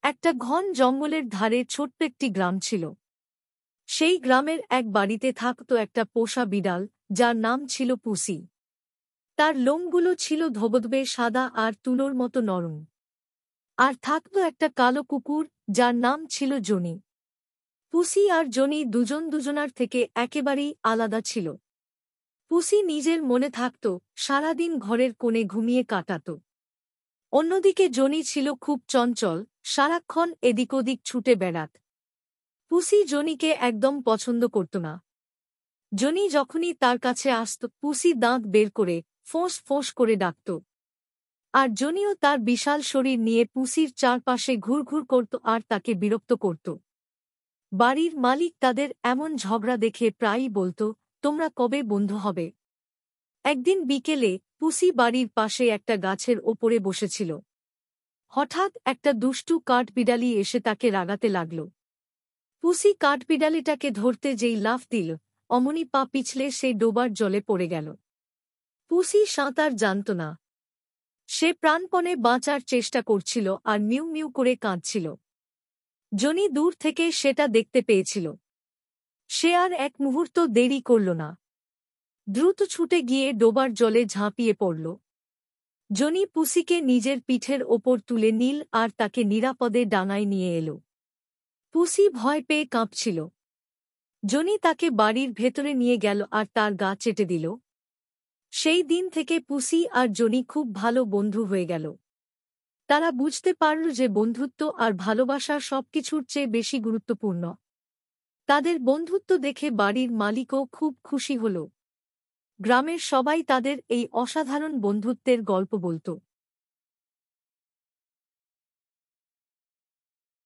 একটা ঘন জঙ্গলের ধারে ছোট্ট একটি গ্রাম ছিল। সেই গ্রামের এক বাড়িতে থাকত একটা পোষা বিড়াল, যার নাম ছিল পুসি। তার লোমগুলো ছিল ধবধবে সাদা আর তুলোর মতো নরম। আর থাকত একটা কালো কুকুর, যার নাম ছিল জনি। পুসি আর জনি দুজন দুজনার থেকে একেবারেই আলাদা ছিল। পুসি নিজের মনে থাকত, সারাদিন ঘরের কোণে ঘুমিয়ে কাটাত। অন্যদিকে জনি ছিল খুব চঞ্চল, সারাক্ষণ এদিক ওদিক ছুটে বেড়াত। পুসি জনিকে একদম পছন্দ করত না। জনি যখনই তার কাছে আসত, পুসি দাঁত বের করে ফোঁস ফোঁস করে ডাকত। আর জনিও তার বিশাল শরীর নিয়ে পুসির চারপাশে ঘুরঘুর করত আর তাকে বিরক্ত করত। বাড়ির মালিক তাদের এমন ঝগড়া দেখে প্রায়ই বলত, তোমরা কবে বন্ধু হবে? একদিন বিকেলে পুসি বাড়ির পাশে একটা গাছের ওপরে বসেছিল। হঠাৎ একটা দুষ্টু কাঠবিড়ালি এসে তাকে রাগাতে লাগল। পুসি কাঠবিড়ালিটাকে ধরতে যেই লাফ দিল, অমনি পা পিছলে সে ডোবার জলে পড়ে গেল। পুসি সাঁতার জানত না। সে প্রাণপণে বাঁচার চেষ্টা করছিল আর মিউ মিউ করে কাঁদছিল। জনি দূর থেকে সেটা দেখতে পেয়েছিল। সে আর এক মুহূর্ত দেরি করল না। দ্রুত ছুটে গিয়ে ডোবার জলে ঝাঁপিয়ে পড়ল। জনি পুসিকে নিজের পিঠের ওপর তুলে নিল আর তাকে নিরাপদে ডাঙায় নিয়ে এল। পুসি ভয় পেয়ে কাঁপছিল। জনি তাকে বাড়ির ভেতরে নিয়ে গেল আর তার গা চেটে দিল। সেই দিন থেকে পুসি আর জনি খুব ভালো বন্ধু হয়ে গেল। তারা বুঝতে পারল যে বন্ধুত্ব আর ভালোবাসা সবকিছুর চেয়ে বেশি গুরুত্বপূর্ণ। তাদের বন্ধুত্ব দেখে বাড়ির মালিকও খুব খুশি হল। গ্রামের সবাই তাদের এই অসাধারণ বন্ধুত্বের গল্প বলত।